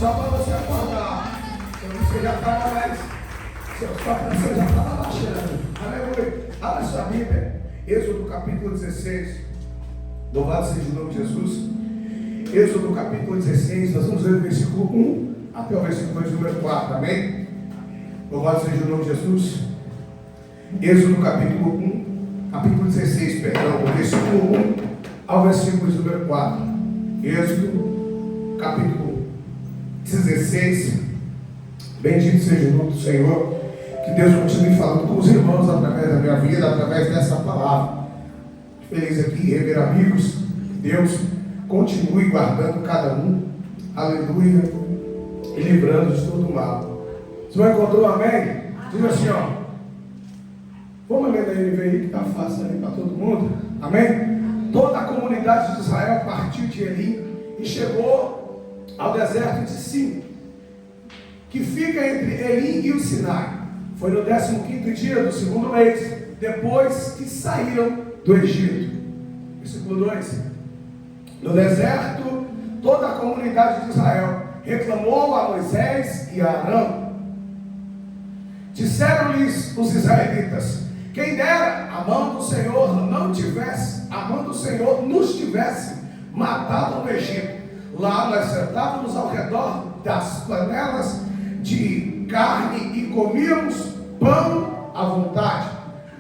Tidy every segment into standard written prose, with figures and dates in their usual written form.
Só para você acordar. Você já estava mais. Só para você já estava baixando. Aleluia. Abra sua Bíblia. Êxodo capítulo 16. Louvado seja o nome de Jesus. Êxodo capítulo 16. Nós vamos ler o versículo 1 até o versículo número 4. Amém? Louvado seja o nome de Jesus. Êxodo capítulo 1. Capítulo 16, perdão. O versículo 1 ao versículo número 4. Êxodo capítulo 16. Bendito seja o nome do Senhor. Que Deus continue falando com os irmãos através da minha vida, através dessa palavra. Feliz aqui rever amigos. Deus continue guardando cada um. Aleluia. E livrando de todo mal. Você não encontrou amém? Diz assim, ó. Vamos ler da NVI que está fácil aí para todo mundo. Amém? Toda a comunidade de Israel partiu de Elim e chegou ao deserto de Sim, que fica entre Elim e o Sinai. Foi no 15º dia do segundo mês, depois que saíram do Egito. Versículo 2. No deserto, toda a comunidade de Israel reclamou a Moisés e a Arão. Disseram-lhes os israelitas: quem dera a mão do Senhor nos tivesse matado no Egito. Lá nós sentávamos ao redor das panelas de carne e comíamos pão à vontade.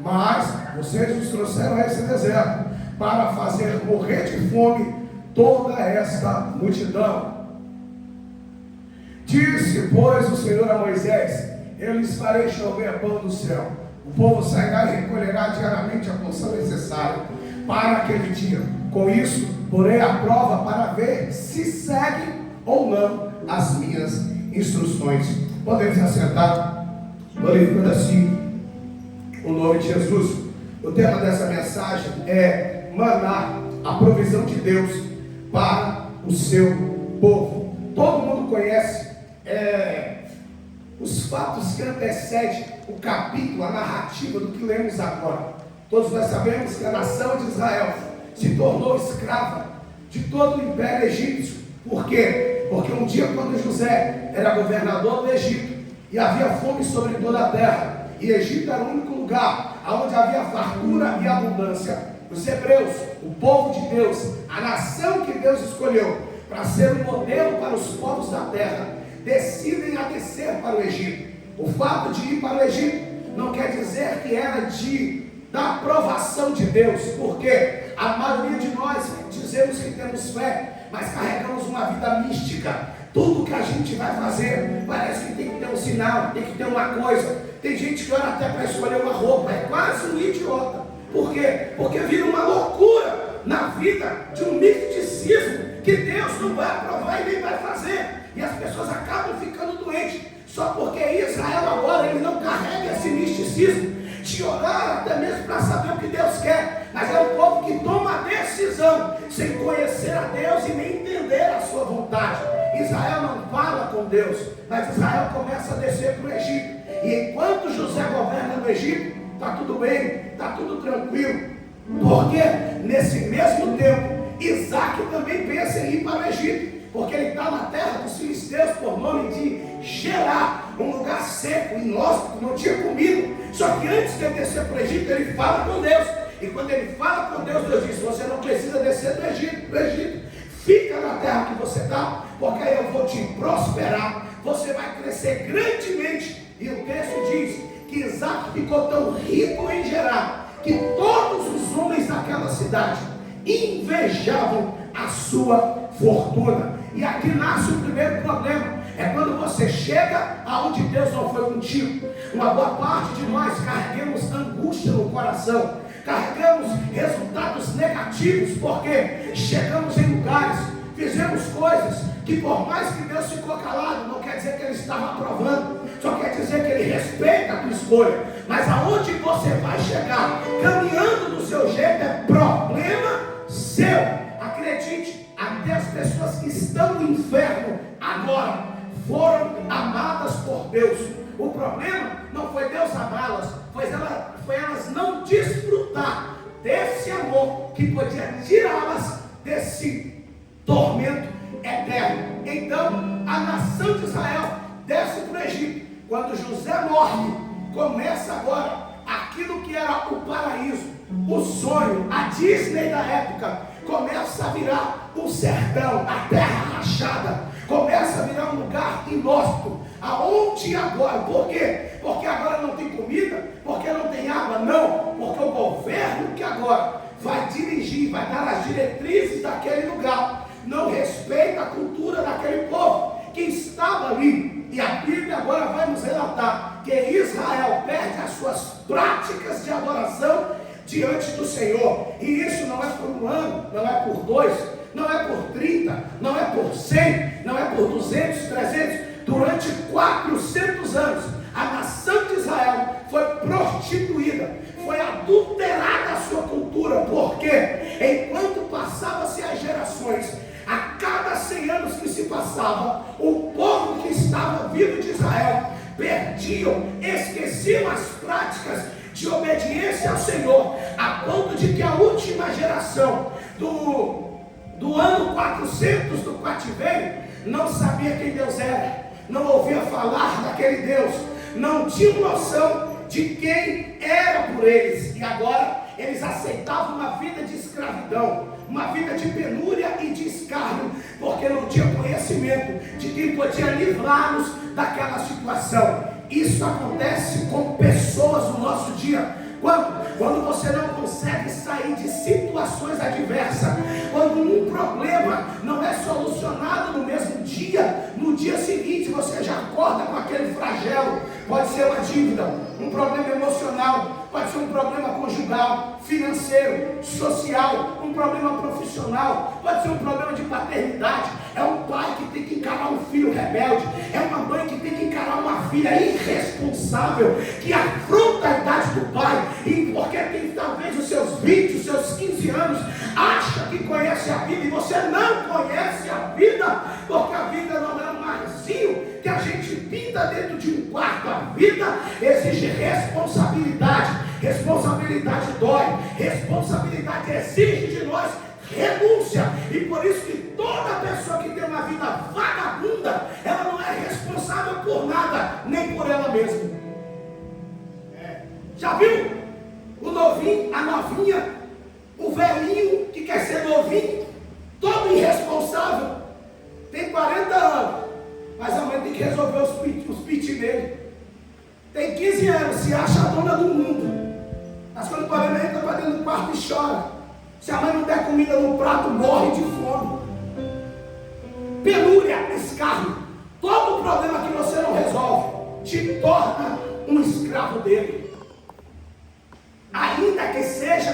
Mas vocês nos trouxeram a esse deserto para fazer morrer de fome toda esta multidão. Disse, pois, o Senhor a Moisés: eu lhes farei chover pão do céu. O povo sairá e recolherá diariamente a porção necessária para aquele dia. Com isso, porei a prova para ver se seguem ou não as minhas instruções. Podemos assentar, glorificando assim o nome de Jesus. O tema dessa mensagem é maná, a provisão de Deus para o seu povo. Todo mundo conhece os fatos que antecedem o capítulo, a narrativa do que lemos agora. Todos nós sabemos que a nação de Israel se tornou escrava de todo o império egípcio. Por quê? Porque um dia, quando José era governador do Egito e havia fome sobre toda a terra, e Egito era o único lugar onde havia fartura e abundância, os hebreus, o povo de Deus, a nação que Deus escolheu para ser um modelo para os povos da terra, decidem a descer para o Egito. O fato de ir para o Egito não quer dizer que era da aprovação de Deus, porque a maioria de nós dizemos que temos fé, mas carregamos uma vida mística. Tudo que a gente vai fazer parece que tem que ter um sinal, tem que ter uma coisa. Tem gente que ora até para escolher uma roupa, é quase um idiota. Por quê? Porque vira uma loucura na vida de um misticismo que Deus não vai aprovar e nem vai fazer. E as pessoas acabam ficando doentes, só porque Israel agora ele não carrega esse misticismo de orar até mesmo para saber o que Deus quer, mas é um povo que toma a decisão sem conhecer a Deus e nem entender a sua vontade. Israel não fala com Deus, mas Israel começa a descer para o Egito, e enquanto José governa no Egito, está tudo bem, está tudo tranquilo, porque nesse mesmo tempo Isaac também pensa em ir para o Egito, porque ele está na terra dos filisteus por nome de Gerar, um lugar seco, inóspito, não tinha comida. Só que antes de ele descer para o Egito, ele fala com Deus. E quando ele fala com Deus, Deus diz: você não precisa descer do Egito. Fica na terra que você está, porque aí eu vou te prosperar. Você vai crescer grandemente. E o texto diz que Isaac ficou tão rico em Gerar, que todos os homens daquela cidade invejavam a sua fortuna. E aqui nasce o primeiro problema. É quando você chega aonde Deus não foi contigo. Uma boa parte de nós carregamos angústia no coração, carregamos resultados negativos, porque chegamos em lugares, fizemos coisas que, por mais que Deus ficou calado, não quer dizer que Ele estava aprovando, só quer dizer que Ele respeita a tua escolha. Mas aonde você vai chegar, caminhando do seu jeito, é problema seu. Acredite, até as pessoas que estão no inferno agora foram amadas por Deus. O problema não foi Deus amá-las, foi elas não desfrutar desse amor que podia tirá-las desse tormento eterno. Então, a nação de Israel desce para o Egito. Quando José morre, começa agora aquilo que era o paraíso, o sonho, a Disney da época, começa a virar um sertão, a terra rachada, começa a virar um lugar inóspito. Aonde agora? Por quê? Porque agora não tem comida, porque não tem água? Não, porque o governo que agora vai dirigir, vai dar as diretrizes daquele lugar, não respeita a cultura daquele povo que estava ali. E a Bíblia agora vai nos relatar que Israel perde as suas práticas de adoração diante do Senhor. E isso não é por um ano, não é por 2, não é por 30, não é por 100, não é por 200, 300. Durante 400 anos, a nação de Israel foi prostituída, foi adulterada a sua cultura. Porque enquanto passava-se as gerações, a cada 100 anos que se passava, o povo que estava vivo de Israel perdiam, esqueciam as práticas de obediência ao Senhor, a ponto de que a última geração do ano 400 do cativeiro não sabia quem Deus era, não ouvia falar daquele Deus, não tinha noção de quem era por eles. E agora eles aceitavam uma vida de escravidão, uma vida de penúria e de escárnio, porque não tinha conhecimento de quem podia livrá-los daquela situação. Isso acontece com pessoas no nosso dia. Quando você não consegue sair de situações adversas, quando um problema não é solucionado no mesmo dia, no dia seguinte você já acorda com aquele flagelo. Pode ser uma dívida, um problema emocional, pode ser um problema conjugal, financeiro, social, um problema profissional, pode ser um problema de paternidade. É um pai que tem que encarar um filho rebelde, é uma mãe que tem que encarar uma filha irresponsável, que afronta a idade do pai, e porque tem talvez os seus 20, os seus 15 anos, acha que conhece a vida, e você não conhece a vida, porque a vida não é um marzinho que a gente pinta dentro de um quarto. A vida exige responsabilidade, responsabilidade dói, responsabilidade exige de nós renúncia. E por isso que toda pessoa que tem uma vida vagabunda, ela não é responsável por nada, nem por ela mesma. Já viu? O novinho, a novinha, o velhinho que quer ser novinho, todo irresponsável, tem 40 anos, mas a mãe tem que resolver os piti dele. Tem 15 anos, se acha a dona do mundo, mas quando o pai entra para dentro do quarto e chora. Se a mãe não der comida no prato, morre de fome. Penúria, escárnio, todo problema que você não resolve te torna um escravo dele, ainda que seja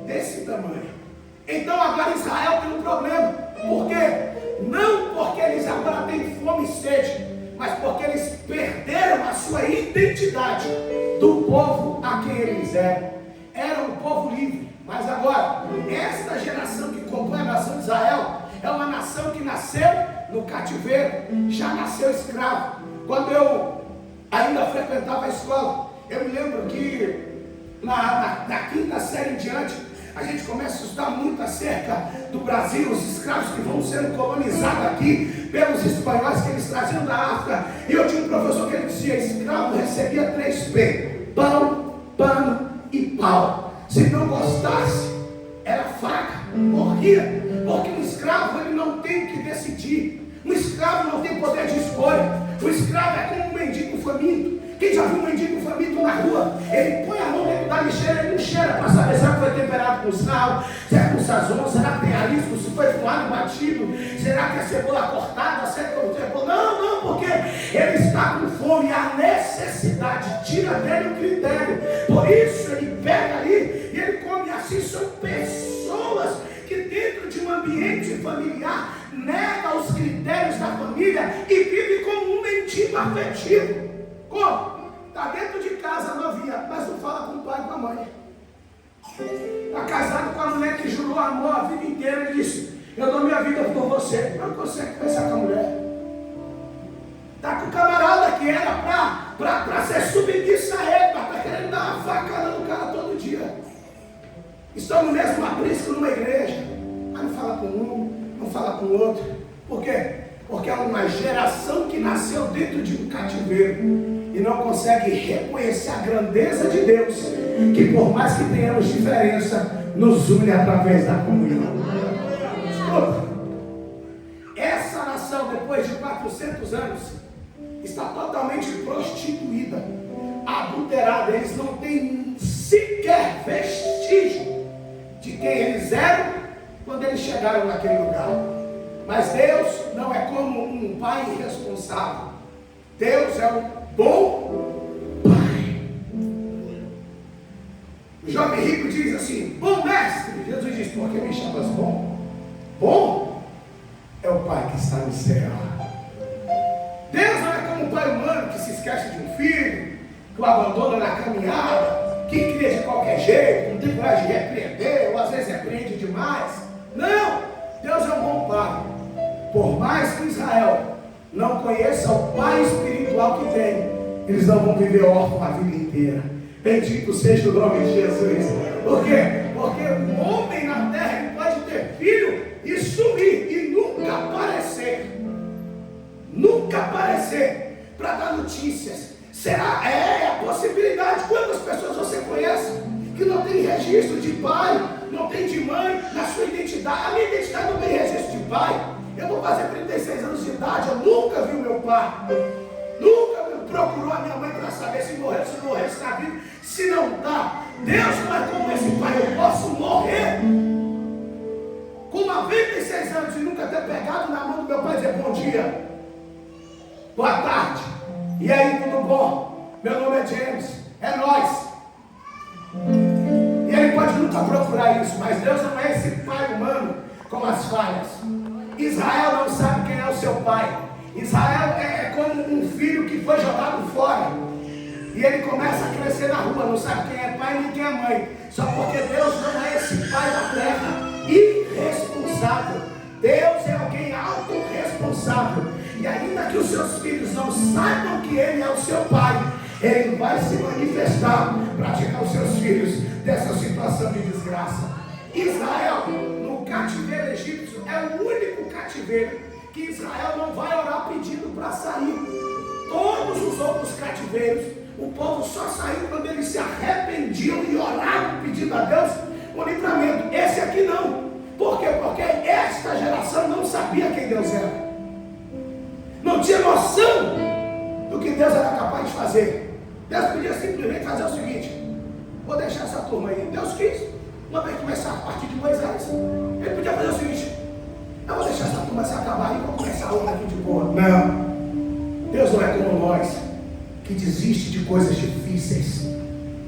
desse tamanho. Então agora Israel tem um problema. Por quê? Não porque eles agora têm fome e sede, mas porque eles perderam a sua identidade do povo a quem eles eram. Era um povo livre. Mas agora, esta geração que compõe a nação de Israel é uma nação que nasceu no cativeiro, já nasceu escravo. Quando eu ainda frequentava a escola, eu me lembro que na quinta série em diante, a gente começa a estudar muito acerca do Brasil, os escravos que vão sendo colonizados aqui pelos espanhóis que eles traziam da África. E eu tinha um professor que ele dizia: escravo recebia 3P: pão, pano e pau. Se não gostasse, era faca. Por quê? Porque um escravo ele não tem que decidir. Um escravo não tem poder de escolha. O escravo é como um mendigo faminto. Quem já viu um mendigo faminto na rua? Ele põe a mão dentro da lixeira, ele não cheira para saber se foi temperado com sal, se é com sazon, será que tem arisco, se foi com alho batido, será que é cebola cortada, se é com cebola. Não, porque ele está com fome e a necessidade tira dele o critério. Por isso ele pega ali e ele come. Assim são pessoas que dentro de um ambiente familiar nega os critérios da família e vive como um mendigo afetivo. Como? Está dentro de casa, novinha, mas não fala com o pai e com a mãe. Está casado com a mulher que jurou amor a vida inteira e disse: eu dou minha vida por você. Não consegue conversar com a mulher. Está com o camarada que era para ser submissa a ele, mas está querendo dar uma facada no cara todo dia. Estão no mesmo aprisco numa igreja, mas não fala com um, não fala com o outro. Por quê? Porque é uma geração nasceu dentro de um cativeiro e não consegue reconhecer a grandeza de Deus, que por mais que tenhamos diferença, nos une através da comunhão. Escuta, essa nação, depois de 400 anos, está totalmente prostituída, adulterada. Eles não têm sequer vestígio de quem eles eram quando eles chegaram naquele lugar. Mas Deus não é como um pai irresponsável. Deus é um bom pai. O jovem rico diz assim: bom mestre. Jesus diz: por que me chamas bom? Bom é o pai que está no céu. Deus não é como um pai humano que se esquece de um filho, que o abandona na caminhada, que cria de qualquer jeito, não tem coragem de repreender, ou às vezes repreende demais. Não, Deus é um bom pai. Por mais que Israel não conheça o pai espiritual que tem, eles não vão viver órfãos a vida inteira. Bendito seja o nome de Jesus. Por quê? Porque o homem na terra ele pode ter filho e sumir e nunca aparecer. Nunca aparecer para dar notícias. Será? É a possibilidade. Quantas pessoas você conhece que não tem registro de pai, não tem de mãe na sua identidade? A minha identidade não tem registro de pai. Eu vou fazer 36 anos de idade, eu nunca vi o meu pai. Nunca procurou a minha mãe para saber se morreu, se não morreu, se está vivo, se não está. Deus não é como esse pai. Eu posso morrer com 96 anos e nunca ter pegado na mão do meu pai e dizer bom dia, boa tarde, e aí, tudo bom? Meu nome é James, é nós. E ele pode nunca procurar isso, mas Deus não é esse pai humano com as falhas. Israel não sabe quem é o seu pai. Israel é como um filho que foi jogado fora e ele começa a crescer na rua, não sabe quem é pai nem quem é mãe, só porque Deus não é esse pai da terra irresponsável. Deus é alguém autorresponsável, e ainda que os seus filhos não saibam que ele é o seu pai, ele vai se manifestar para tirar os seus filhos dessa situação de desgraça. Israel, no cativeiro egípcio, é o único cativeiro que Israel não vai orar pedindo para sair. Todos os outros cativeiros, o povo só saiu quando eles se arrependiam e oravam pedindo a Deus o livramento. Esse aqui não. Por quê? Porque esta geração não sabia quem Deus era. Não tinha noção do que Deus era capaz de fazer. Deus podia simplesmente fazer o seguinte: vou deixar essa turma aí. Deus quis. Uma vez começar a partir de Moisés, ele podia fazer o seguinte: eu vou deixar essa turma se acabar e vou começar outra aqui de boa. Não. Deus não é como nós, que desiste de coisas difíceis.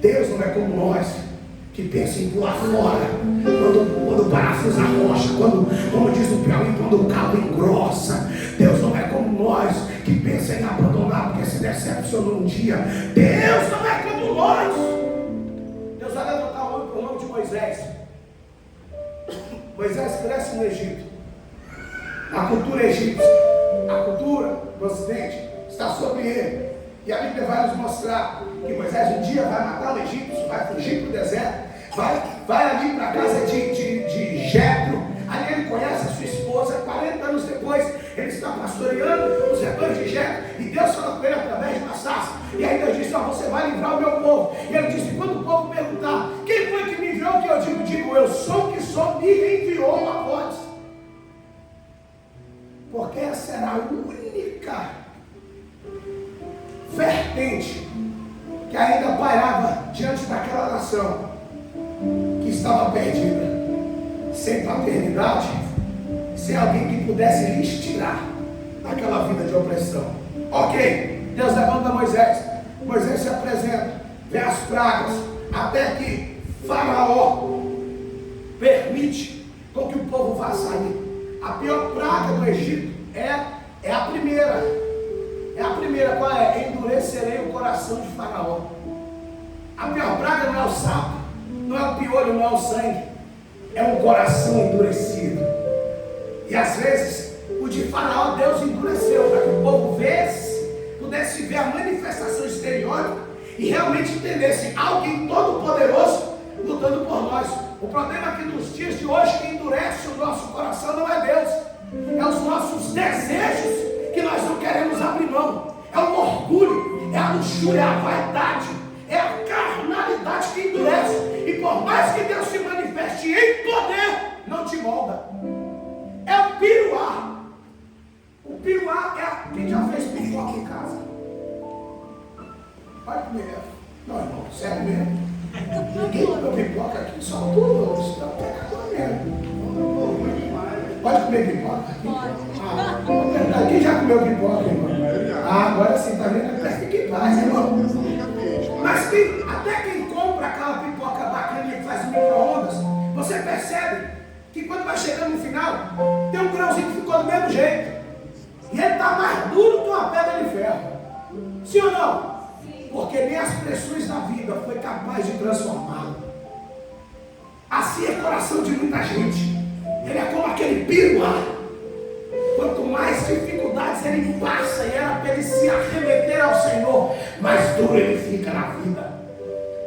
Deus não é como nós, que pensa em pular fora quando parafusa a rocha, como diz o Piauí, quando o cabo engrossa. Deus não é como nós, que pensa em abandonar porque se decepcionou um dia. Deus não é como nós. Deus vai levantar o homem por nome de Moisés. Moisés cresce no Egito. A cultura egípcia, a cultura do Ocidente está sobre ele. E a Bíblia vai nos mostrar que Moisés um dia vai matar o egípcio, vai fugir para o deserto, vai ali para a casa de Jetro. Ali ele conhece a sua esposa. 40 anos depois, ele está pastoreando os rebanhos de Jetro, e Deus fala com ele através de uma sarça. E aí Deus disse: você vai livrar o meu povo. E ele disse: quando o povo perguntar quem foi que me enviou, que eu digo, eu sou o que sou, me enviou a voz. Porque essa era a única vertente que ainda pairava diante daquela nação que estava perdida, sem paternidade, sem alguém que pudesse lhes tirar daquela vida de opressão. Ok, Deus levanta Moisés. Moisés se apresenta, vê as pragas, até que Faraó permite com que o povo vá sair. A pior praga do Egito é a primeira. É a primeira. Qual é? Endurecerei o coração de Faraó. A pior praga não é o sapo, não é o piolho, não é o sangue. É um coração endurecido. E às vezes o de Faraó Deus endureceu para que o povo pudesse ver a manifestação exterior e realmente entendesse alguém todo poderoso lutando por nós. O problema é que nos dias de hoje quem endurece o nosso coração não é Deus, é os nossos desejos que nós não queremos abrir mão. É o orgulho, é a luxúria, é a vaidade, é a carnalidade que endurece. E por mais que Deus se manifeste em poder, não te molda. É o piruá. O piruá é quem já fez pipoca em casa. Olha comigo. Não, irmão, sério mesmo. Ninguém comeu pipoca aqui, só tudo. Isso não é pecador mesmo. Pode comer pipoca aqui? Quem já comeu pipoca, irmão? Agora sim, tá vendo? Parece que faz, irmão. Mas até quem compra aquela pipoca bacana que faz micro-ondas, você percebe que quando vai chegando no final, tem um grãozinho que ficou do mesmo jeito. E ele está mais duro que uma pedra de ferro. Sim ou não? Porque nem as pressões da vida foi capaz de transformá-lo. Assim é o coração de muita gente. Ele é como aquele piruá. Quanto mais dificuldades ele passa, e era para ele se arremeter ao Senhor, mais duro ele fica na vida.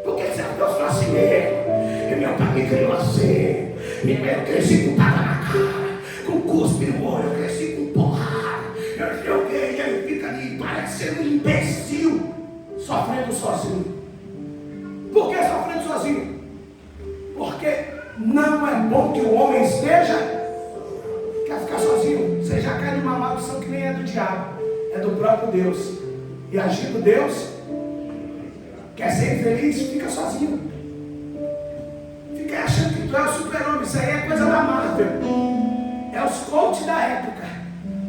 Porque se Deus fala assim mesmo, meu pai me criou assim, eu cresci com tapa na cara, com cuspe no olho, eu cresci com porrada, eu sei o que, e ele fica ali parecendo um imbecil, sofrendo sozinho. Por que sofrendo sozinho? Porque não é bom que o homem esteja. Quer ficar sozinho? Você já cai numa maldição que nem é do diabo, é do próprio Deus. E agindo Deus, quer ser infeliz, fica sozinho. Fica achando que tu é o super-homem. Isso aí é coisa da Marvel. É os coaches da época.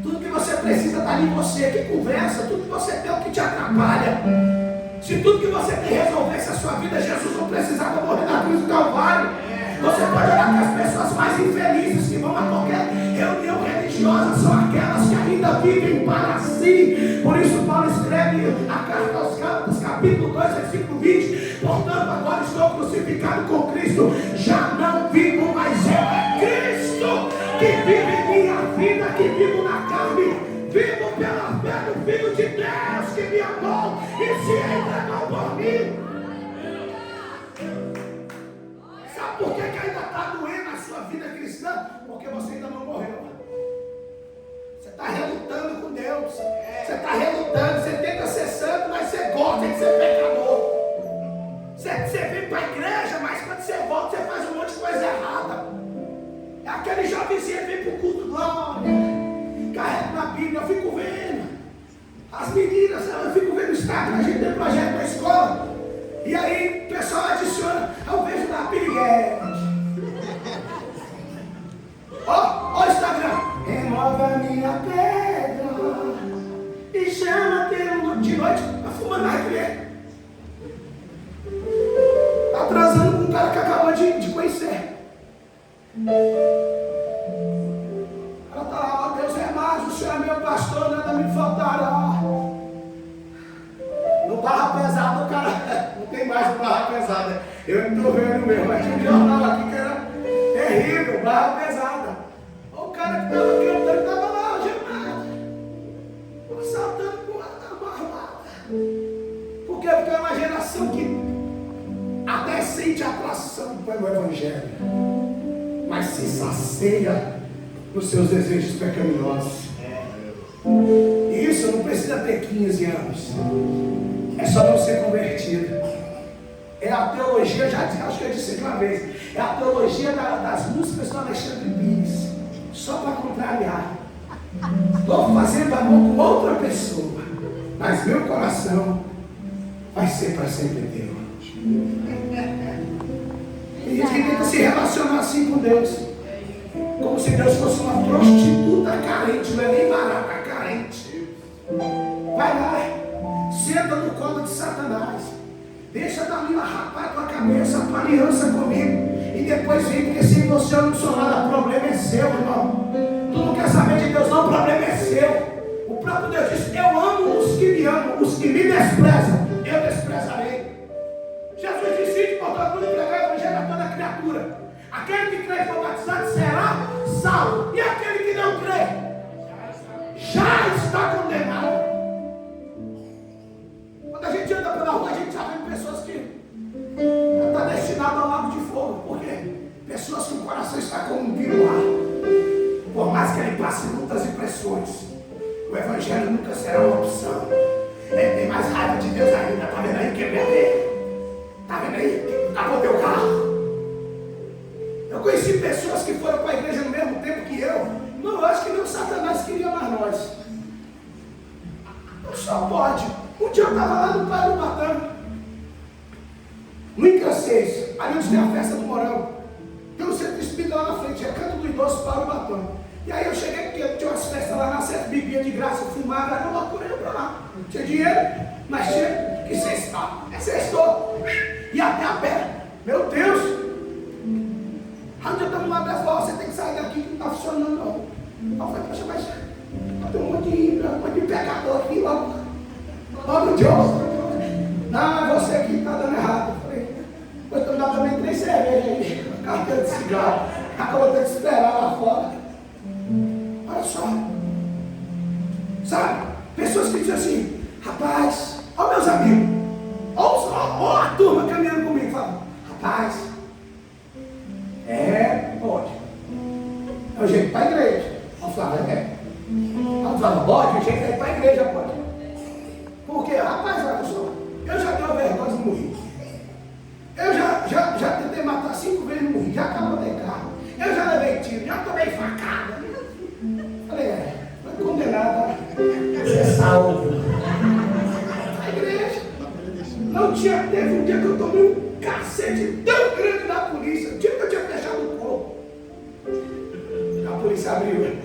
Tudo que você precisa está ali em você. Que conversa, tudo que você tem é o que te atrapalha. Se tudo que você tem resolvesse a sua vida, Jesus não precisava morrer na cruz do Calvário. Você pode olhar que as pessoas mais infelizes que vão a qualquer reunião religiosa são aquelas que ainda vivem para si. Por isso Paulo escreve a carta aos Gálatas, capítulo 2, versículo 20. Portanto, agora estou crucificado com Cristo, já não vivo mais eu, é Cristo que vive em minha vida, que vivo na carne. Vivo pela fé do Filho de Deus que me amou e se entregou por mim. Sabe por que ainda está doendo a sua vida cristã? Porque você ainda não morreu. Você está relutando com Deus. Você está relutando. Você tenta ser santo, mas você gosta de ser pecador. Você vem para a igreja, mas quando você volta, você faz um monte de coisa errada. É aquele jovenzinho que vem para o culto, glória. Carrega na Bíblia, eu fico vendo. As meninas, eu fico vendo o Instagram, a gente tem projeto na escola. E aí o pessoal adiciona, eu vejo na piriguete. Ó o Instagram. Remova minha pedra e chama teu de noite, tá fumando na igreja. Tá transando com um cara que acabou de conhecer. Ela tá lá, ó, Deus é mais, o Senhor é meu pastor, nada me faltará. No barra pesado, o cara não tem mais no barra pesada. Eu não estou vendo mesmo, mas tinha um jornal aqui que era terrível, barra pesada. O cara que estava cantando estava lá, algemado, saltando com a barrada. Por quê? Porque é uma geração que até sente atração pelo Evangelho, mas se sacia nos seus desejos pecaminosos. E isso não precisa ter 15 anos. É só não ser convertido. É a teologia, acho que eu disse aquela vez, é a teologia das músicas do Alexandre Pires. Só para contrariar. Estou fazendo amor com outra pessoa, mas meu coração vai ser para sempre teu. E a gente tenta se relacionar assim com Deus, como se Deus fosse uma prostituta carente, não é nem barata, é carente. Vai lá, senta no colo de Satanás, deixa Dalila rapar a tua cabeça, a tua aliança comigo, e depois vem, porque se você não sou nada, o problema é seu, irmão. Tu não quer saber de Deus, não, o problema é seu. O próprio Deus diz: eu amo os que me amam, os que me desprezam, eu desprezarei. Jesus disse: portanto, pregar o evangelho a toda criatura. Aquele que crê e for batizado será salvo, e aquele que não crê já está condenado. Quando a gente anda pela rua, a gente já vê pessoas que estão destinadas ao lago de fogo. Por quê? Pessoas que o coração está como um piruá. Por mais que ele passe lutas e pressões, o evangelho nunca será uma opção. glória de Deus ainda. Está vendo aí? Quebrei a lei. Está vendo aí? Acabou teu carro. Eu conheci pessoas que foram para a igreja no mesmo tempo que eu. Não, eu acho que nem o Satanás queria mais nós. Só pode. Um dia eu estava lá no Pai do Batão, no Incra 6, ali onde tem a festa do Morango. Tem um centro espírita lá na frente, é Canto do Idoso para o Batão. E aí eu cheguei porque tinha umas festas lá na certa, bebia de graça, fumava, era uma loucura, eu para lá. Não tinha dinheiro, mas tinha que sextar. É sextou. E até a pé. Meu Deus! Onde eu estava lá dentro, falou, você tem que sair daqui que não está funcionando não. Eu falei, poxa, mas tem um monte de pecador aqui, logo Deus. Não, é você que está dando errado. Eu falei, pois tu dá também 3 cervejas aí, carteira de cigarro. Acabou de esperar lá fora. Olha só. Sabe? Pessoas que dizem assim, rapaz, ó meus amigos, ó a turma caminhando comigo, fala, rapaz, pode. É o jeito para a igreja. Eu falava, Eu falava, pode, o jeito é ir para a igreja, pode. Porque, rapaz, olha só, eu já tenho vergonha de morrer. Eu já tentei matar 5 vezes e morri, já acabei de carro. Eu já levei tiro, já tomei facada. Falei, foi condenado a ser salvo. A igreja. Não tinha, teve um dia que eu tomei um cacete tão grande da polícia, o dia que eu tinha fechado o corpo. A polícia abriu.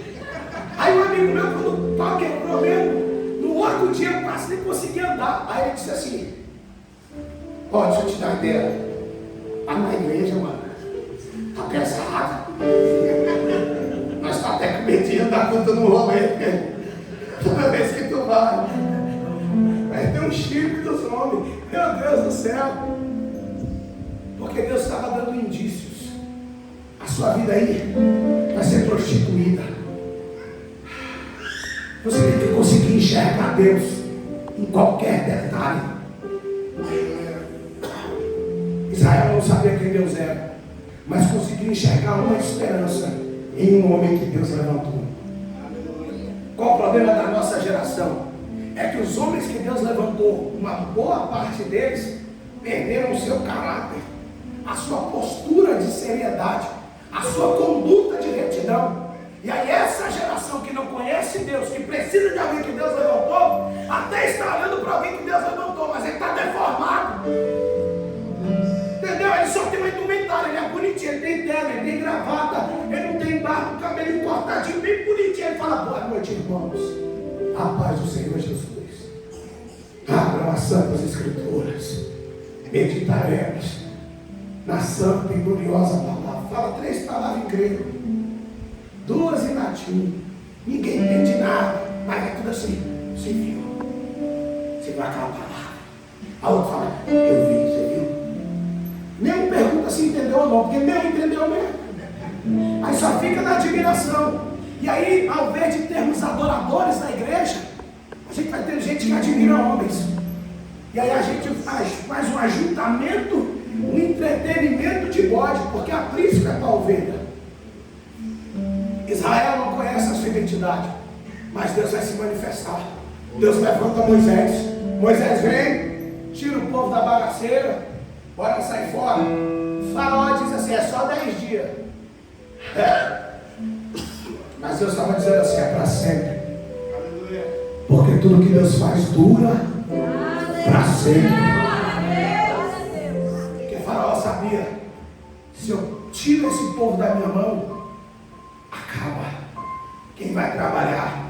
Aí um amigo meu, quando o pau quebrou mesmo, no outro dia eu quase nem conseguia andar. Aí ele disse assim, deixa eu te dar uma ideia. Lá na igreja, mano, tá pesado. Nós tá até com medo de andar conta no rolê. Toda vez que tu vai, vai ter um chifre dos homens. Meu Deus do céu. Porque Deus estava dando indícios. A sua vida aí vai ser prostituída. Você tem que conseguir enxergar Deus em qualquer detalhe. Israel não sabia quem Deus era, mas conseguiu enxergar uma esperança em um homem que Deus levantou. Qual o problema da nossa geração? É que os homens que Deus levantou, uma boa parte deles, perderam o seu caráter, a sua postura de seriedade, a sua conduta de retidão. E aí essa geração que não conhece Deus, que precisa de alguém que Deus levantou, até está olhando para alguém que Deus levantou, mas ele está deformado. Entendeu? Ele só tem uma indumentária, ele é bonitinho, ele tem terno, ele tem gravata, ele não tem barba, o cabelo cortadinho, bem bonitinho. Ele fala, boa noite, irmãos. A paz do Senhor Jesus. Abram as santas escrituras, meditaremos na santa e gloriosa palavra. Fala 3 palavras em grego, 2 em latim. Ninguém entende nada, mas é tudo assim. Você viu? Você viu aquela palavra? A outra fala, eu vi, você viu? Nem pergunta se entendeu ou não, porque nem entendeu mesmo. Aí só fica na admiração. E aí, ao invés de termos adoradores na igreja, a gente vai ter gente que admira homens. E aí a gente faz um ajuntamento, um entretenimento de bode, porque a prisca é para a ovelha. Israel não conhece a sua identidade, mas Deus vai se manifestar. Deus levanta Moisés. Moisés vem, tira o povo da bagaceira, bora sair fora. O faraó diz assim, é só 10 dias. Mas Deus estava dizendo assim, é para sempre. Porque tudo que Deus faz dura para sempre. Porque o faraó sabia, se eu tiro esse povo da minha mão, acaba. Quem vai trabalhar?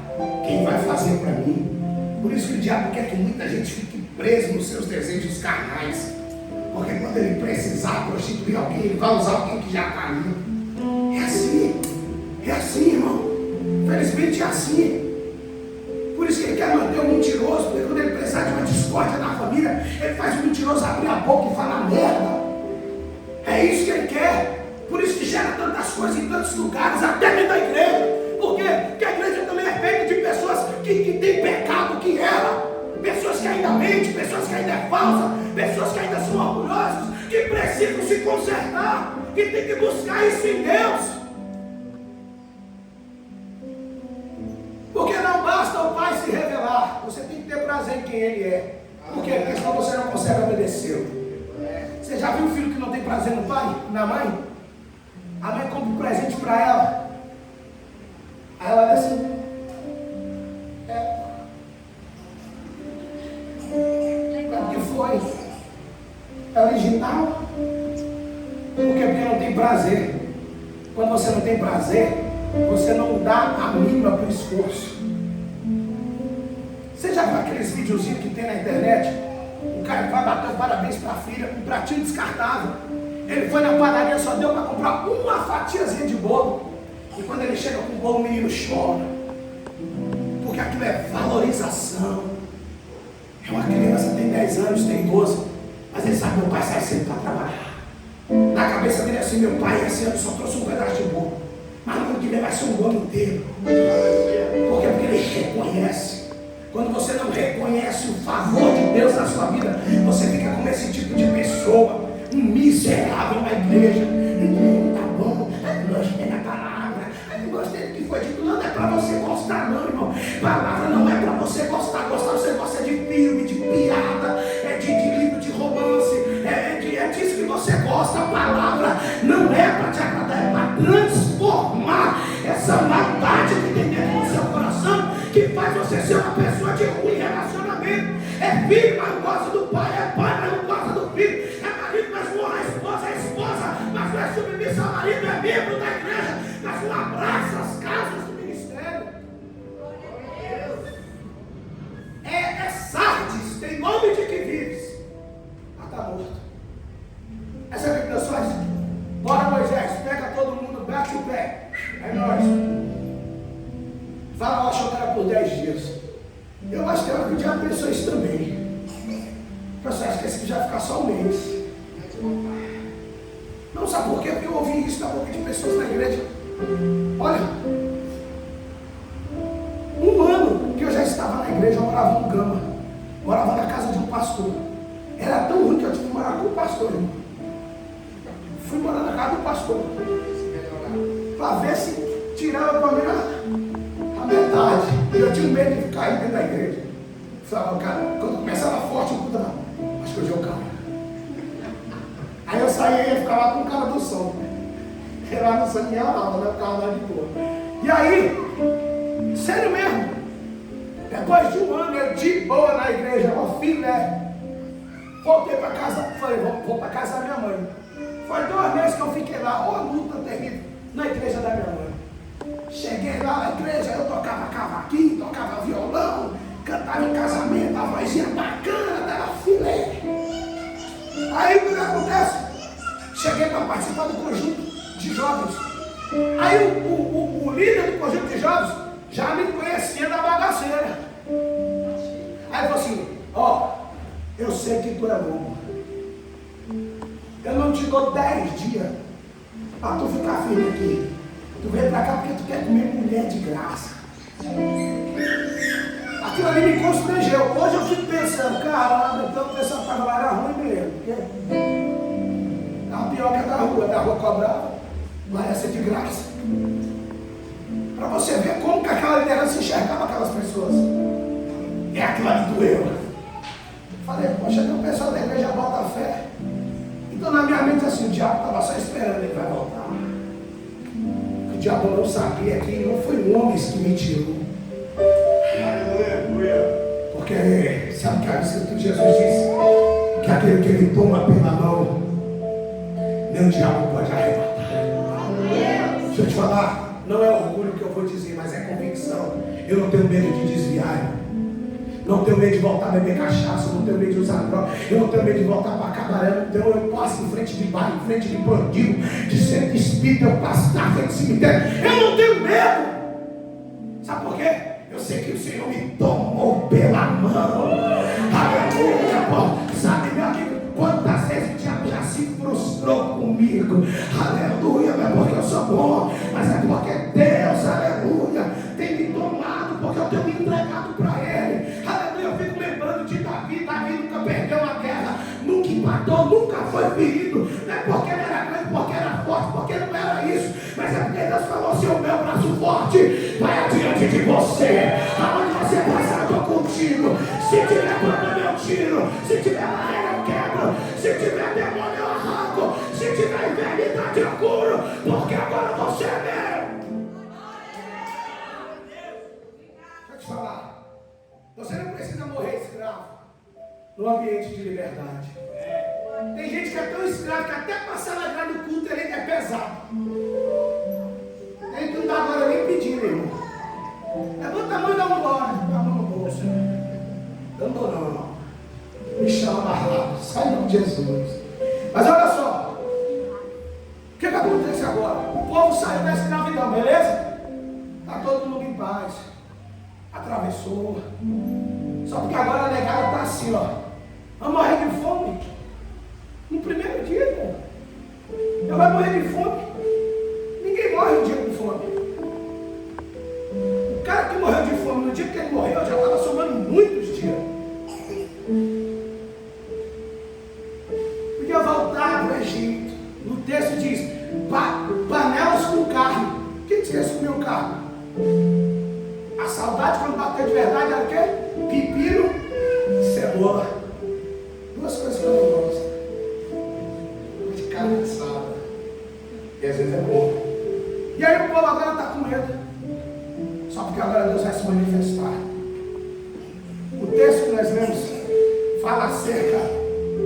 Quem vai fazer para mim? Por isso que o diabo quer que muita gente fique preso nos seus desejos carnais. Porque quando ele precisar prostituir alguém, ele vai usar alguém que já está ali. É assim, irmão. Infelizmente é assim. Por isso que ele quer manter o mentiroso, porque quando ele precisar de uma discórdia na família, ele faz o mentiroso abrir a boca e falar merda. É isso que ele quer. Por isso que gera tantas coisas em tantos lugares, até dentro da igreja. Por quê? Porque a igreja também é feita de pessoas que têm pecado, que erram. Pessoas que ainda mentem, pessoas que ainda é falsa, pessoas que ainda são orgulhosas, que precisam se consertar, que tem que buscar isso em Deus. Porque não basta o Pai se revelar, você tem que ter prazer em quem Ele é. Por quê? Porque senão você não consegue obedecê-lo. Você já viu um filho que não tem prazer no pai, na mãe? A mãe compra um presente para ela. Aí ela diz assim: o que foi? É original? Por quê? Porque não tem prazer. Quando você não tem prazer, você não dá a mínima para o esforço. Você já viu aqueles videozinhos que tem na internet? O cara vai bater parabéns para a filha, um pratinho descartável. Ele foi na padaria, só deu para comprar uma fatiazinha de bolo. E quando ele chega com o bolo, o menino chora. Porque aquilo é valorização. É uma criança, tem 10 anos, tem 12. Mas ele sabe que meu pai sai sempre para trabalhar. Na cabeça dele é assim: meu pai esse ano só trouxe um pedaço de bolo. Mas no ano que vem vai ser um bolo inteiro. Por quê? Porque ele reconhece. Quando você não reconhece o favor de Deus na sua vida, você fica como esse tipo de pessoa, um miserável na igreja. Tá bom, gostei da palavra, gostei do que foi dito. Não é para você gostar, não, irmão. Palavra não é para você gostar. Gostar, você gosta de filme, de piada, de livro de romance, é disso que você gosta. A palavra não é para te agradar, é para transformar essa maldade que tem dentro do seu coração, que faz você ser uma pessoa de ruim relacionamento. É filho, mas não gosta do pai. É pai, mas não gosta do filho. É marido, mas não honra a esposa. É esposa, mas não é submissa ao marido. É membro da igreja, mas não abraça as casas do ministério. É Sardes, tem nome de que vives, mas está morto. Essa é a Bíblia só diz: bora, Moisés, pega todo mundo, bate o pé. É nóis. Faraó achou que era por 10 dias. Eu acho que o diabo pensou isso também. O pessoal acha que esse já vai ficar só um mês. Não sabe por quê? Porque eu ouvi isso da boca de pessoas na igreja. Olha, um ano que eu já estava na igreja, eu morava no Gama. Morava na casa de um pastor. Era tão ruim que eu tive que morar com o pastor, irmão. Fui morar na casa do pastor para ver se tirava para mim a metade. Eu tinha medo de ficar aí dentro da igreja. Falava, cara, quando começava forte, eu não, acho que hoje eu caio. Aí eu saía e ia ficar lá com o cara do som. Era no som, ninguém orava, né? Ficava lá de boa. E aí, sério mesmo, depois de um ano eu de boa na igreja, ó filé, voltei para casa, falei, vou para casa da minha mãe. Foi 2 meses que eu fiquei lá, ó luta terrível, na igreja da minha mãe. Cheguei lá na igreja, eu tocava cavaquinho, tocava violão, cantava em casamento, a vozinha bacana, dava filé. Aí o que acontece? Cheguei para participar do conjunto de jovens. Aí o líder do conjunto de jovens já me conhecia da bagaceira. Aí ele falou assim: ó, eu sei que tu é louco. Eu não te dou 10 dias para tu ficar firme aqui. Tu veio pra cá porque tu quer comer mulher de graça. Aquilo ali me constrangeu. Hoje eu fico pensando, caramba, então o pessoal estava lá, era ruim mesmo. Porque a pior que a da rua cobrava, lá ia ser de graça. Para você ver como que aquela liderança enxergava aquelas pessoas. É aquilo ali doeu. Falei, poxa, o pessoal da igreja bota fé. Então na minha mente assim, o diabo estava só esperando, ele vai voltar. O diabo não sabia que não foi um homem que me tirou. Porque sabe que a Escritura de Jesus disse que aquele que ele toma pela mão, nem o diabo pode arrebatar. Deixa eu te falar, não é orgulho que eu vou dizer, mas é convicção. Eu não tenho medo de desviar. Não tenho medo de voltar a beber cachaça, não tenho medo de usar droga, eu não tenho medo de voltar para cabaré, então eu passo em frente de bar, em frente de bandido, de centro espírita, eu passo na frente de cemitério, eu não tenho medo. Sabe por quê? Eu sei que o Senhor me tomou pela mão. Aleluia, pô. Sabe, meu amigo, quantas vezes o diabo já se frustrou comigo. Aleluia, não é porque eu sou bom, mas é porque Deus, aleluia, tem me tomado, porque eu tenho me entregado para Ele. Aleluia, eu fico lembrando de Davi. Davi nunca perdeu uma guerra, nunca empatou, nunca foi ferido. Não é porque ele era grande, porque era forte, porque não era isso, mas é porque Deus falou assim: o meu braço forte vai adiante de você. Aonde você passar, eu estou contigo. Se tiver problema, eu tiro. Se tiver barreira, eu quebro. Se tiver demônio, eu arranco. Se tiver enfermidade, eu curo. Porque agora você é meu. Deixa eu te falar. Você não precisa morrer escravo no ambiente de liberdade. Tem gente que é tão escravo que até passar na grade do culto ele é pesado. Ele não está agora nem pedindo, irmão. Levanta a mão e dá uma glória. Dá a mão no bolso. Não. Me chama amarrado. Sai em nome de Jesus. Mas olha só. O que acontece agora? O povo saiu da escravidão, beleza? Está todo mundo em paz. Atravessou. Só porque agora a negada está assim, ó. Vamos morrer de fome. No primeiro dia, irmão. Eu vou morrer de fome. Ninguém morre um dia com fome. O cara que morreu de fome, no dia que ele morreu, já estava somando muitos dias. Podia voltar para o Egito. No texto diz, panelas com carne. Quem disse que eles comiam carne? A saudade quando bateu de verdade era o quê? Pepino e cebola. Duas coisas que eu não gosto. De carne assada. E às vezes é bom. E aí o povo agora está com medo. Só porque agora Deus vai se manifestar. O texto que nós lemos fala acerca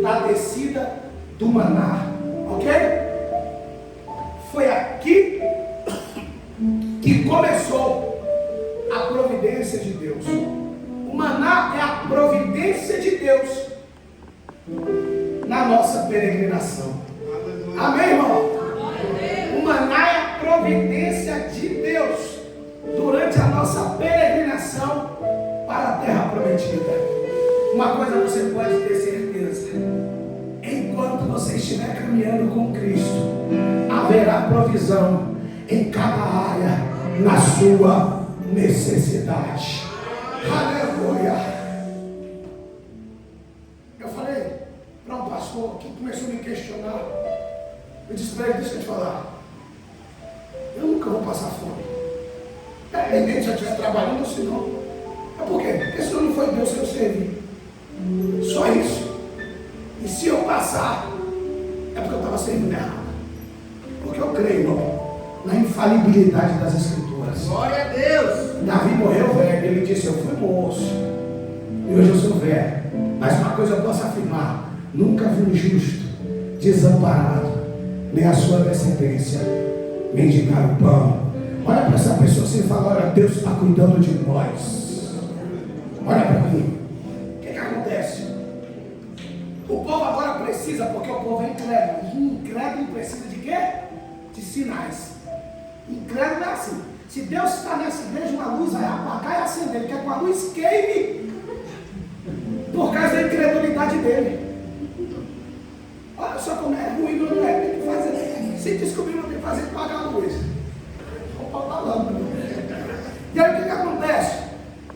da descida do maná. Ok? Foi aqui que começou a providência de Deus. O maná é a providência de Deus na nossa peregrinação. Amém, irmão? O maná é a providência de Deus durante a nossa peregrinação para a terra prometida. Uma coisa você pode ter certeza: enquanto você estiver caminhando com Cristo, haverá provisão em cada área na sua necessidade. Aleluia. Eu falei para um pastor que começou a me questionar. Eu disse para ele: deixa eu te falar, eu nunca vou passar fome. Independente se eu estiver trabalhando ou se não. É por quê? Porque senão não foi Deus que eu servi. Só isso. E se eu passar, é porque eu estava servindo errado. Porque eu creio, irmão, na infalibilidade das Escrituras. Glória a Deus. Davi morreu velho. Ele disse: eu fui moço e hoje eu sou velho. Mas uma coisa eu posso afirmar: nunca vi um justo desamparado, nem a sua descendência mendigar o pão. Olha para essa pessoa assim e fala: olha, Deus está cuidando de nós. Olha para mim. O que acontece? O povo agora precisa, porque o povo é incrédulo. E incrédulo precisa de quê? De sinais. Incrédulo é assim: se Deus está nessa igreja, uma luz vai apagar e acender. Ele quer que uma luz queime por causa da incredulidade dele. Olha só como é ruim, não é? Tem que fazer. Se descobrir, não tem que fazer para pagar a luz. E aí o que acontece?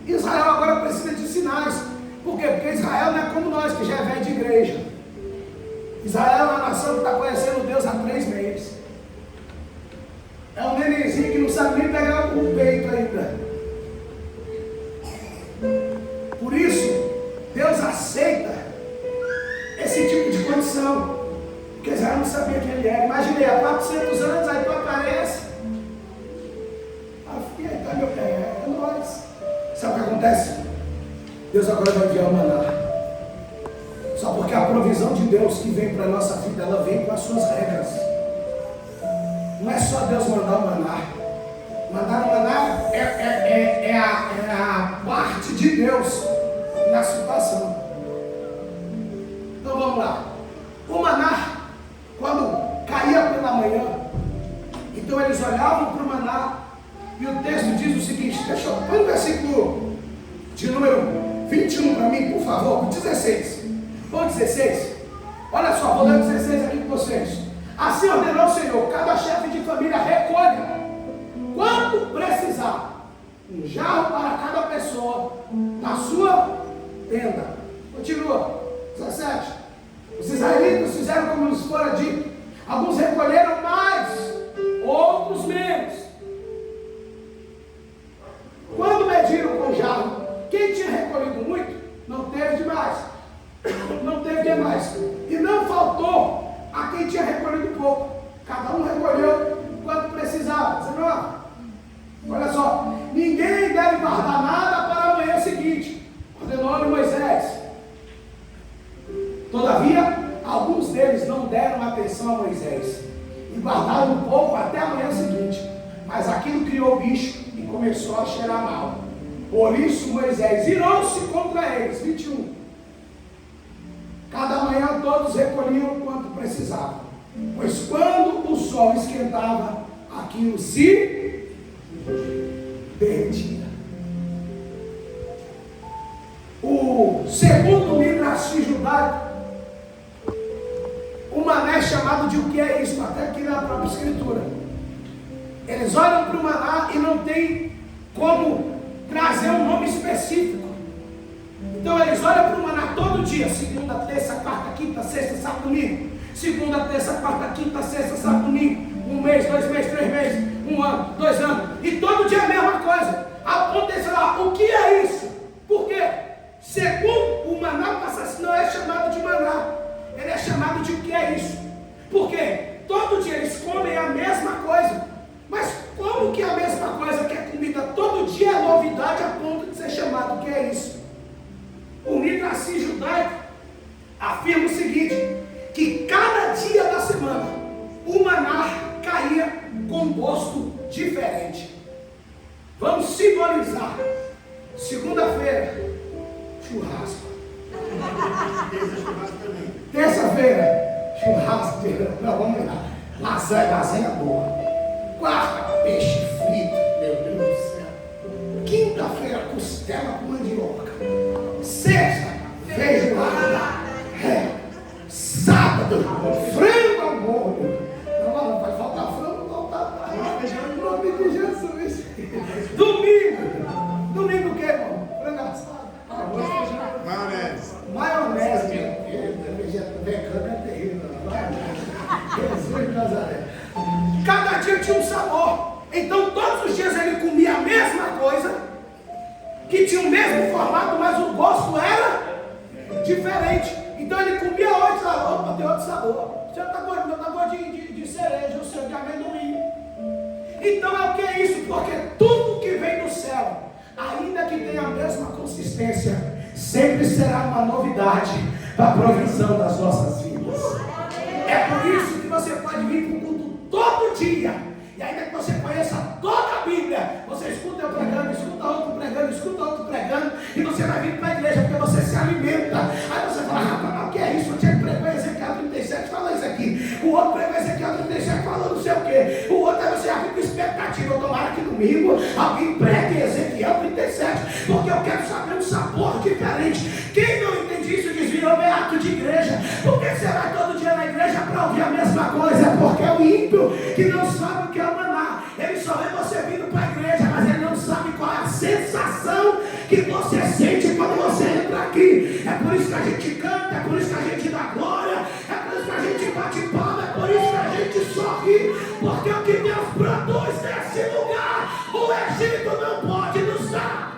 Israel agora precisa de sinais. Por quê? Porque Israel não é como nós, que já é velho de igreja. Israel é uma nação que está conhecendo Deus há 3 meses. É um nenenzinho que não sabe nem pegar o peito ainda. Por isso, Deus aceita esse tipo de condição. Porque Israel não sabia quem ele era. Imaginei, há 400 anos, aí tu aparece. E aí está meu pé, é nós. Sabe o que acontece? Deus agora vai enviar o maná. Só porque a provisão de Deus que vem para a nossa vida, ela vem com as suas regras. Não é só Deus mandar o maná. Mandar o maná é a parte de Deus na situação. Então vamos lá. O maná, quando caía pela manhã, então eles olhavam para o maná. E o texto diz o seguinte: deixa eu põe o versículo de número 21 para mim, por favor, 16. Põe 16. Olha só, vou ler 16 aqui com vocês. Assim ordenou o Senhor: cada chefe de família recolha, quanto precisar, um jarro para cada pessoa, na sua tenda. Continua. 17. Os israelitas fizeram como lhes fora dito. Alguns recolheram mais, outros menos. Quando mediram com o jarro, quem tinha recolhido muito, não teve demais. que mais? E não faltou a quem tinha recolhido pouco. Cada um recolheu quanto precisava. 19. Olha só, ninguém deve guardar nada para a manhã seguinte, ordenou-lhe Moisés. Todavia, alguns deles não deram atenção a Moisés e guardaram um pouco até a manhã seguinte. Mas aquilo criou bicho e começou a cheirar mal. Por isso Moisés irou-se contra eles. 21. Cada manhã todos recolhiam quanto precisavam, pois quando o sol esquentava, aquilo se derretia. O segundo Midrash judaico, o maná é chamado de o que é isso? Até aqui na própria escritura. Eles olham para o maná e não tem como trazer um nome específico. Então eles olham para o maná todo dia, segunda, terça, quarta, quinta, sexta, sábado, domingo. Segunda, terça, quarta, quinta, sexta, sábado, domingo. Um mês, 2 meses, 3 meses, 1 ano, 2 anos. E todo dia a mesma coisa. A ponto de falar, o que é isso? Por quê? Segundo o maná passasse, não é chamado de maná. Ele é chamado de o que é isso? Por quê? Todo dia eles comem a mesma coisa. Mas como que a mesma coisa que é comida todo dia é novidade a ponto de ser chamado o que é isso? O Midrash judaico afirma o seguinte, que cada dia da semana o maná caía com gosto diferente. Vamos simbolizar. Segunda-feira, churrasco. Terça-feira, churrasco. Não, vamos lá. Lasanha boa. Quarta, peixe frito. Meu Deus do céu. Quinta-feira, costela com mandioca. Sexta, feijoada. Sábado, frango ao molho. Não vai faltar frango, não tá. Em nome de Jesus. Domingo o que, irmão? Frango assado. Maionese. Vegano é terrível. Jesus de Nazaré. Cada dia tinha um sabor. Então todos os dias ele comia a mesma coisa, que tinha o mesmo formato, mas o gosto era diferente. Então ele comia hoje, opa, tem outro sabor. Você está gosto de cereja, o seu de amendoim. Então é o que é isso? Porque tudo que vem do céu, ainda que tenha a mesma consistência, sempre será uma novidade para a provisão das nossas vidas. É por isso que você pode vir para o culto todo dia, e ainda que você conheça toda a Bíblia, você escuta eu pregando, escuta outro pregando, e você vai vir para a igreja porque você se alimenta. Aí você fala, rapaz, o que é isso? Você pregou Ezequiel 37, fala isso aqui. O outro pregou Ezequiel 37, fala não sei o quê. O outro aí você já fica com expectativa. Tomara que domingo alguém pregue Ezequiel 37, porque eu quero saber um sabor diferente. Quem não entende isso desvirou beato de igreja. Por que você vai todo dia na igreja para ouvir a mesma coisa? É porque é o ímpio que não sabe o que é o maná. Ele só vê você vindo para a igreja, mas ele não sabe qual é a sensação que você sente quando você entra aqui. É por isso que a gente canta, é por isso que a gente dá glória, é por isso que a gente bate palma, é por isso que a gente sorri, porque o que Deus produz nesse lugar, o Egito não pode nos dar.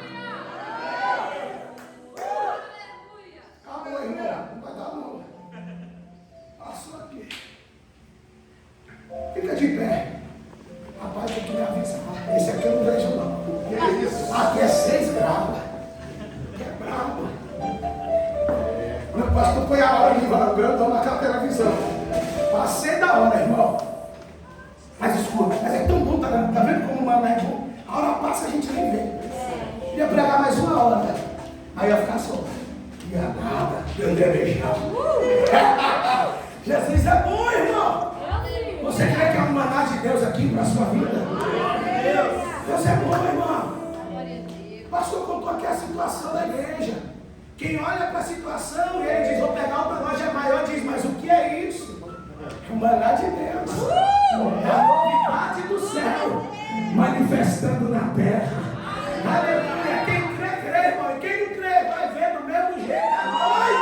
Acabou, irmão, não vai dar não. Passou aqui. Fica de pé. Rapaz, tem que me avisar. Esse aqui eu não vejo não. Que isso? Aqui é 6 graus. É bravo. Meu pastor põe a hora de o grandão naquela televisão. Passei da hora, irmão. Mas escuta, mas é tão bom, tá vendo como o maná é bom? A hora passa, a gente nem vê. Ia pregar mais 1 hora, né? Aí ia ficar só. Ia nada, André beijado. Jesus é bom, irmão. Você crê que é um maná de Deus aqui para a sua vida? Deus é bom, irmão. O pastor contou aqui a situação da igreja. Quem olha para a situação e ele diz, vou pegar uma loja maior, diz, mas o que é isso? É o maná de Deus. É a novidade do céu manifestando na terra. Aleluia. Quem crê, crê, irmão. E quem não crê, vai ver do mesmo jeito. É nós.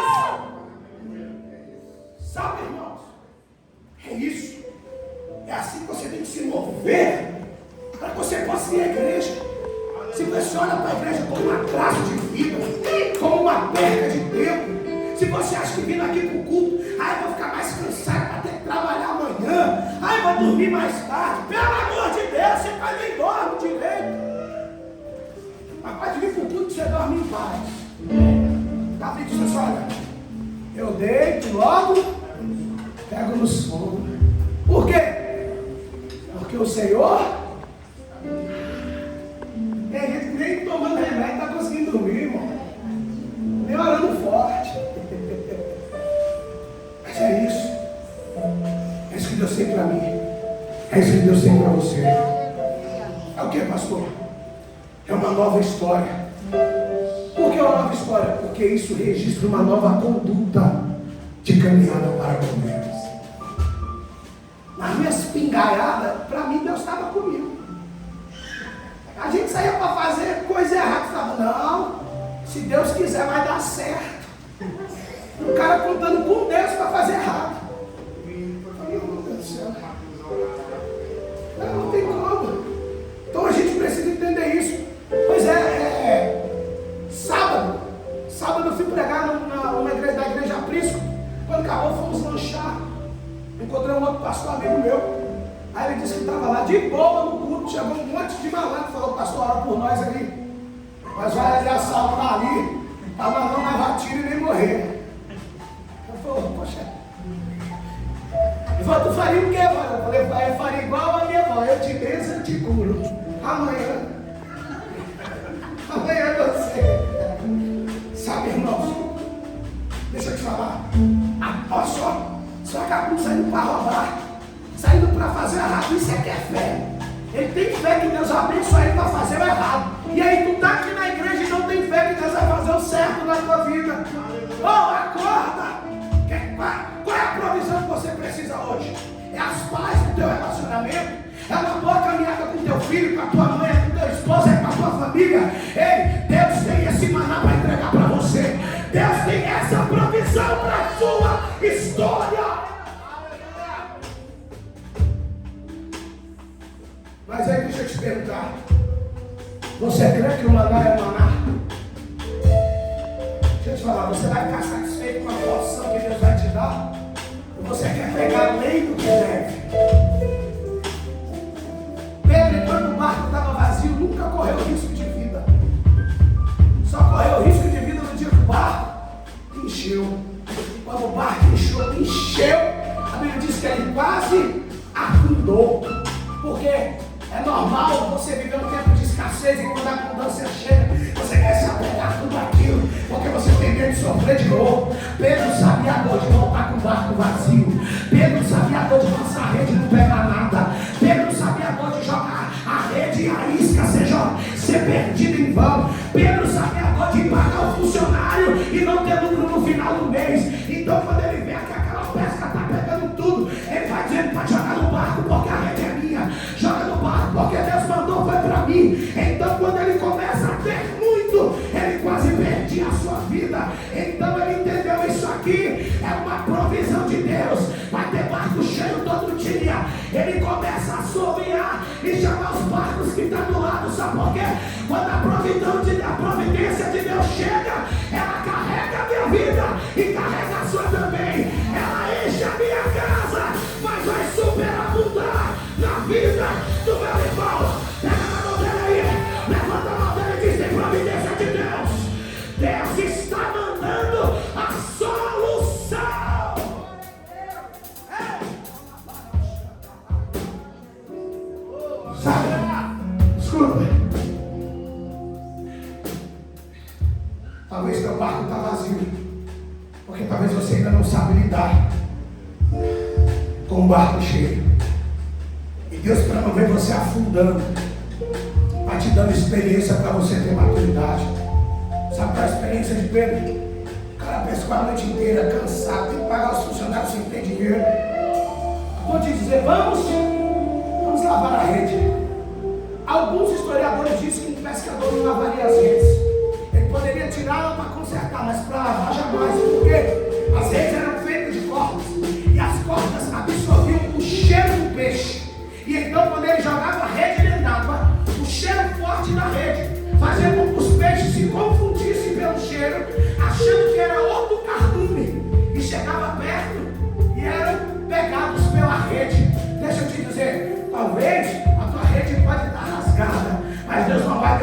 Sabe, irmãos? É isso. É assim que você tem que se mover para que você possa ir à igreja. Se você olha para a igreja como uma classe de vida, como uma perca de tempo, se você você acha que vindo aqui para o culto, eu vou ficar mais cansado para ter que trabalhar amanhã, eu vou dormir mais tarde? Pelo amor de Deus, você vai nem dorme direito. Mas pode vir para o culto que você dorme em paz. Davi disse assim: olha, eu deito logo, pego no sono. Por quê? Porque o Senhor, tem gente que nem tomando remédio está conseguindo dormir, irmão. Nem orando forte. Mas é isso. É isso que Deus tem para mim. É isso que Deus tem para você. É o que, pastor? É uma nova história. Por que uma nova história? Porque isso registra uma nova conduta de caminhada para com Deus. Nas minhas pingaiadas, para mim Deus estava comigo. A gente saía para fazer coisa errada. Falava, não, se Deus quiser vai dar certo. O cara contando com Deus para fazer errado. Meu Deus do céu. Não tem como. Então a gente precisa entender isso. Pois sábado eu fui pregar numa igreja da igreja Aprisco. Quando acabou, fomos lanchar. Encontrei um outro pastor amigo meu. Aí ele disse que estava lá de boa no culto. Chegou um monte de malandro e falou: pastor, ora por nós ali. Mas vai ali assaltar ali. Para nós não levar tiro e nem morrer. Eu falei: poxa. Ele falou: tu faria o quê, mano? Eu falei: eu faria igual a minha avó. Eu te benço, eu te curo. Amanhã você. Sabe, irmãos? Deixa eu te falar. Olha só acabou saindo para roubar, saindo para fazer errado. Isso é que é fé. Ele tem fé que Deus abençoe ele para fazer o errado. E aí tu está aqui na igreja e não tem fé que Deus vai fazer o certo na tua vida. Acorda! Qual é a provisão que você precisa hoje? É as paz do teu relacionamento? É uma boa caminhada com teu filho, com a tua mãe, com teu esposo, com a tua família? Ei, Deus tem esse maná para entregar para você. Deus tem essa provisão para a sua história. Mas aí deixa eu te perguntar: você crê que o maná é maná? Deixa eu te falar, você vai ficar satisfeito com a porção que Deus vai te dar? Ou você quer pegar além do que deve? Pedro, quando o barco estava vazio, nunca correu risco de vida. Só correu risco de vida no dia que o barco encheu. Quando o barco encheu, a Bíblia diz que ele quase afundou. Porque é normal você viver um tempo de escassez e quando a abundância chega, você quer se apegar tudo aquilo, porque você tem medo de sofrer de novo. Pedro sabia a dor de voltar com o barco vazio. Pedro sabia a dor de lançar a rede e não pegar nada. Pedro sabia a dor de jogar a rede e a isca ser perdido em vão. Pedro sabia a dor de pagar o funcionário e não ter lucro no final do mês. Então quando ele vê que aquela pesca está pegando tudo, ele vai dizendo: para jogar no barco porque a rede é minha. Joga no barco porque Deus mandou, foi para mim. Então quando ele começa a ter muito, ele quase perdia a sua vida. Então ele entendeu: isso aqui é uma provisão de Deus. Vai ter barco cheio todo dia. Ele começa a assoviar e chamar os barcos que estão do lado. Sabe por quê? Quando a providência de Deus chega, ela carrega a minha vida e carrega a sua também. Ela enche a minha casa, mas vai superabundar na vida do meu irmão. Pega na mão dele aí, levanta a mão dele e diz: tem providência de Deus. Deus está mandando a solução. Sabe? Escuta. Talvez teu barco está vazio, porque talvez você ainda não sabe lidar com o barco cheio. E Deus, para não ver você afundando, vai te dando experiência para você ter maturidade. Sabe qual é a experiência de Pedro? O cara pescou a noite inteira, cansado, tem que pagar os funcionários sem ter dinheiro. Vou te dizer: vamos lavar a rede. Alguns historiadores dizem que um pescador não lavaria as redes. Ele poderia tirá-la para consertar, mas para lavar jamais. Por quê? As redes eram feitas de cordas e as cordas absorviam o cheiro do peixe. E então quando ele jogava a rede dentro d'água, o cheiro forte da rede fazia com que os peixes se confundissem pelo cheiro, achando que era outro cardume.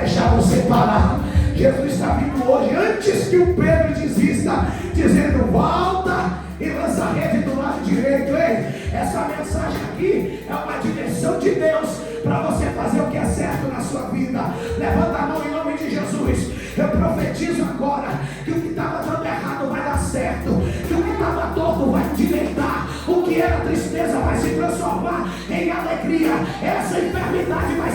deixar você parar. Jesus está vindo hoje, antes que o Pedro desista, dizendo: volta e lança a rede do lado direito. Ei, essa mensagem aqui é uma direção de Deus para você fazer o que é certo na sua vida. Levanta a mão em nome de Jesus. Eu profetizo agora que o que estava dando errado vai dar certo, que o que estava torto vai endireitar, o que era tristeza vai se transformar em alegria, essa enfermidade vai